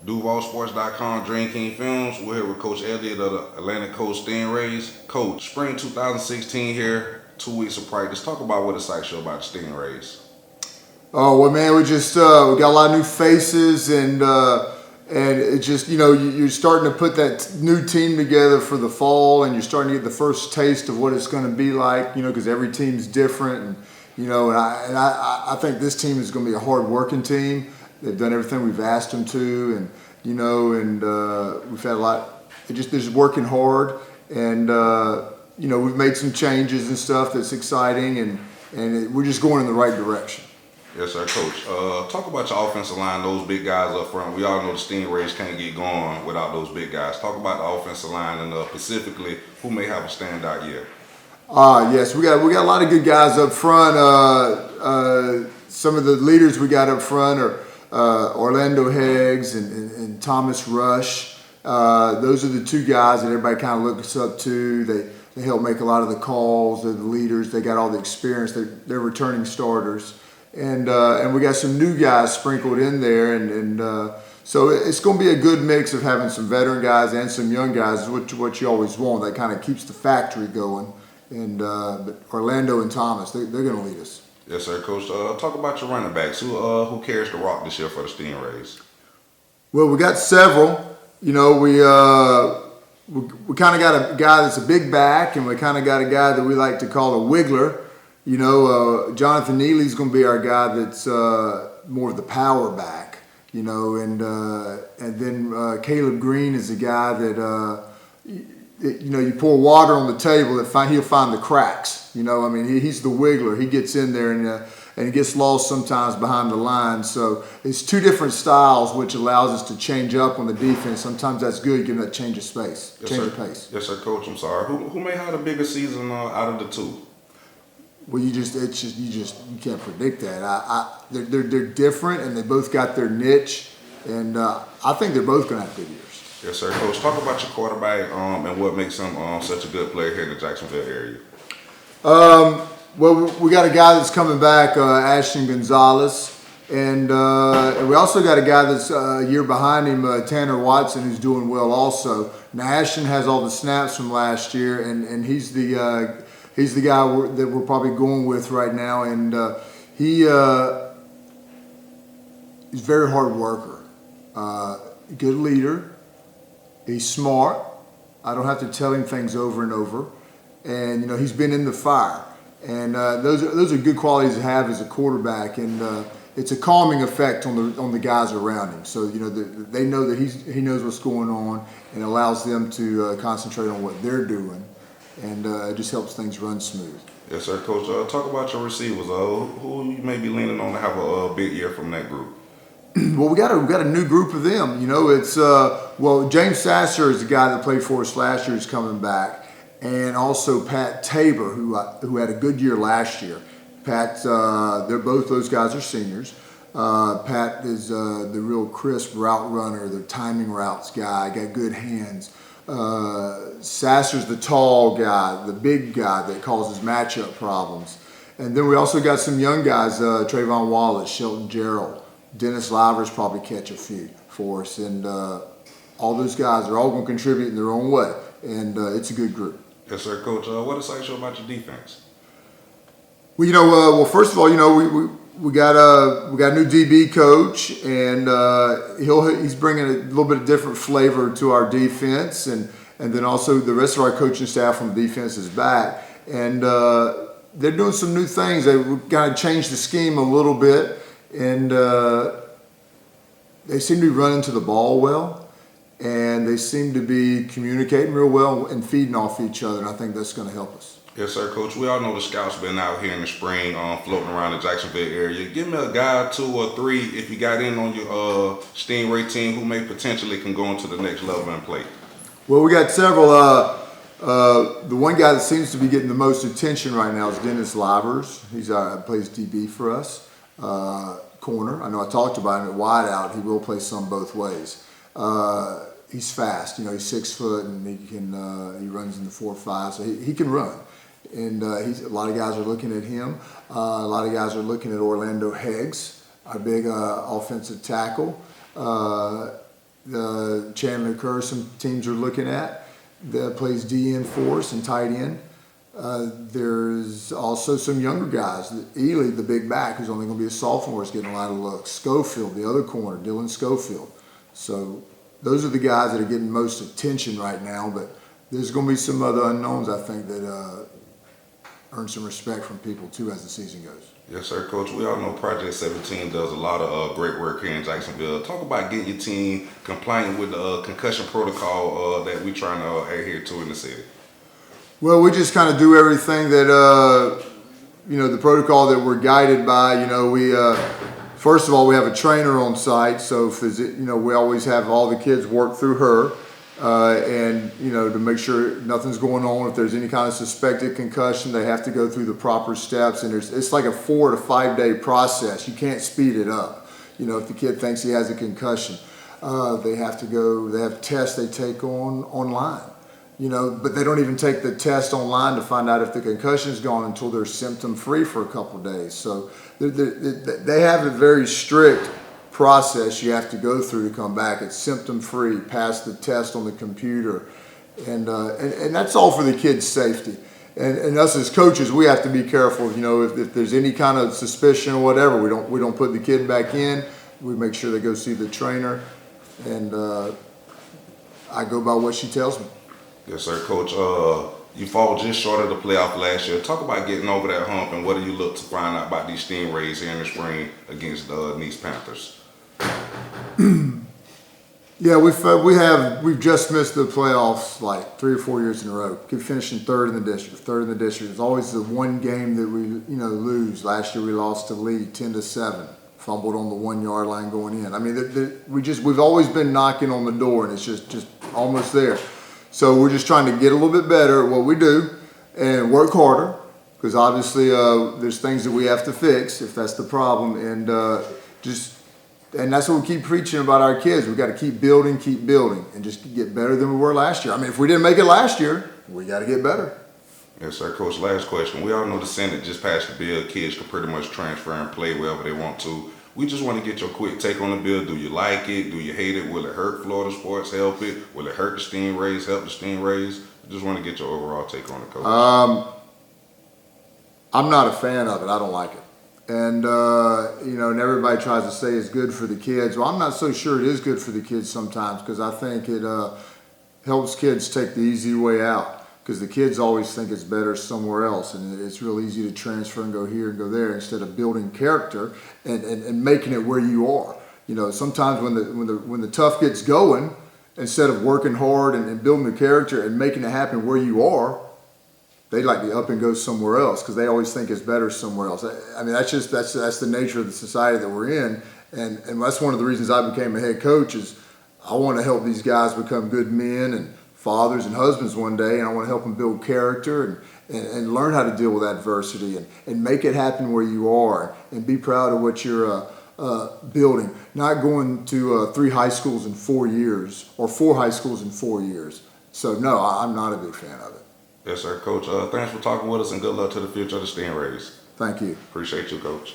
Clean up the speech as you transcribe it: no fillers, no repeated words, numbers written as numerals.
DuvalSports.com, Dreamkingfilmz. We're here with Coach Elliott of the Atlanta Coast Stingrays. Coach, spring 2016 here, 2 weeks of practice. Talk about what excites you about the Stingrays. Oh well, man, we got a lot of new faces, and it just, you're starting to put that new team together for the fall, and you're starting to get the first taste of what it's going to be like, because every team's different, and I think this team is going to be a hard-working team. They've done everything we've asked them to, and we've had a lot. They're just working hard, and we've made some changes and stuff that's exciting, and we're just going in the right direction. Yes, sir, Coach. Talk about your offensive line, those big guys up front. We all know the Stingrays can't get going without those big guys. Talk about the offensive line and specifically who may have a standout year. Yes, we got a lot of good guys up front. Some of the leaders we got up front are Orlando Higgs and Thomas Rush. Those are the two guys that everybody kind of looks up to. They help make a lot of the calls. They're the leaders. They got all the experience. They're returning starters. And we got some new guys sprinkled in there, and so it's going to be a good mix of having some veteran guys and some young guys, what you always want. That kind of keeps the factory going. And but Orlando and Thomas, they're going to lead us. Yes, sir, Coach. Talk about your running backs. Who carries the rock this year for the Stingrays? Well, we got several. We kind of got a guy that's a big back, and we kind of got a guy that we like to call a wiggler. Jonathan Neely's going to be our guy that's more of the power back, and then Caleb Green is a guy that, you pour water on the table, he'll find the cracks. He's the wiggler. He gets in there and he gets lost sometimes behind the line. So it's two different styles, which allows us to change up on the defense. Sometimes that's good, give them that change of space, change of pace. Yes, sir, Coach. I'm sorry. Who may have the bigger season out of the two? Well, you can't predict that. They're different, and they both got their niche, and I think they're both going to have good years. Yes, sir, Coach. Talk about your quarterback and what makes him such a good player here in the Jacksonville area. Well, we got a guy that's coming back, Ashton Gonzalez, and we also got a guy that's a year behind him, Tanner Watson, who's doing well also. Now, Ashton has all the snaps from last year, and he's the guy that we're probably going with right now, and he's a very hard worker, good leader. He's smart. I don't have to tell him things over and over, and he's been in the fire, and those are good qualities to have as a quarterback, and it's a calming effect on the guys around him. So they know that he knows what's going on, and allows them to concentrate on what they're doing. And it just helps things run smooth. Yes, sir, Coach. Talk about your receivers. Who you may be leaning on to have a big year from that group? Well, we got a new group of them. It's James Sasser is the guy that played for us last year, is coming back, and also Pat Tabor, who had a good year last year. Pat, both those guys are seniors. Pat is the real crisp route runner, the timing routes guy, got good hands. Sasser's the tall guy, the big guy that causes matchup problems. And then we also got some young guys, Trayvon Wallace, Shelton Gerald, Dennis Livers probably catch a few for us. And all those guys are all going to contribute in their own way. And it's a good group. Yes, sir, Coach. What excites you about your defense? Well, first of all, we got a new DB coach, and he's bringing a little bit of different flavor to our defense, and then also the rest of our coaching staff on the defense is back, and they're doing some new things. They've kind of changed the scheme a little bit, and they seem to be running to the ball well, and they seem to be communicating real well and feeding off each other, and I think that's going to help us. Yes, sir, Coach. We all know the scouts been out here in the spring floating around the Jacksonville area. Give me a guy, 2 or 3, if you got in on your Stingray team who may potentially can go into the next level and play. Well, we got several. The one guy that seems to be getting the most attention right now is Dennis Livers. He plays DB for us, corner. I know I talked about him at wideout. He will play some both ways. He's fast. He's 6 foot, and he runs in the 4.5, so he can run. And a lot of guys are looking at him. A lot of guys are looking at Orlando Higgs, our big offensive tackle. Chandler Kerr, some teams are looking at, that plays DN for us and tight end. There's also some younger guys. Ely, the big back, who's only going to be a sophomore, is getting a lot of looks. Schofield, the other corner, Dylan Schofield. So those are the guys that are getting most attention right now, but there's going to be some other unknowns, I think, that earn some respect from people, too, as the season goes. Yes, sir, Coach. We all know Project 17 does a lot of great work here in Jacksonville. Talk about getting your team compliant with the concussion protocol that we're trying to adhere to in the city. Well, we just kind of do everything that, the protocol that we're guided by. We first of all, we have a trainer on site, so we always have all the kids work through her, and to make sure nothing's going on. If there's any kind of suspected concussion, they have to go through the proper steps, and it's like a 4 to 5 day process. You can't speed it up. If the kid thinks he has a concussion, they have to go. They have tests they take online. But they don't even take the test online to find out if the concussion is gone until they're symptom-free for a couple of days. So they have a very strict process you have to go through to come back. It's symptom-free, pass the test on the computer, and that's all for the kids' safety. And us as coaches, we have to be careful. If there's any kind of suspicion or whatever, we don't put the kid back in. We make sure they go see the trainer, and I go by what she tells me. Yes, sir, Coach. You fall just short of the playoff last year. Talk about getting over that hump, and what do you look to find out about these Stingrays here in the spring against the Nice Panthers? Yeah, we've just missed the playoffs like 3 or 4 years in a row. Keep finishing third in the district. It's always the one game that we lose. Last year we lost to Lee 10-7. Fumbled on the 1 yard line going in. I mean, we've always been knocking on the door, and it's just almost there. So we're just trying to get a little bit better at what we do and work harder, because obviously there's things that we have to fix if that's the problem, and that's what we keep preaching about our kids. We got to keep building, and just get better than we were last year. I mean, if we didn't make it last year, we got to get better. Yes, sir, Coach. Last question. We all know the Senate just passed the bill. Kids can pretty much transfer and play wherever they want to. We just want to get your quick take on the bill. Do you like it? Do you hate it? Will it hurt Florida sports? Help it? Will it hurt the Stingrays? Help the Stingrays? We just want to get your overall take on it, Coach. I'm not a fan of it. I don't like it. And, and everybody tries to say it's good for the kids. Well, I'm not so sure it is good for the kids sometimes, because I think it helps kids take the easy way out. Because the kids always think it's better somewhere else, and it's real easy to transfer and go here and go there instead of building character and making it where you are. Sometimes when the tough gets going, instead of working hard and building the character and making it happen where you are, they like to up and go somewhere else because they always think it's better somewhere else. I mean, that's the nature of the society that we're in, and that's one of the reasons I became a head coach. Is I want to help these guys become good men and fathers and husbands one day, and I want to help them build character and learn how to deal with adversity and make it happen where you are, and be proud of what you're building. Not going to 3 high schools in 4 years or 4 high schools in 4 years. So no, I'm not a big fan of it. Yes, sir, Coach. Thanks for talking with us, and good luck to the future of the Stingrays. Thank you. Appreciate you, Coach.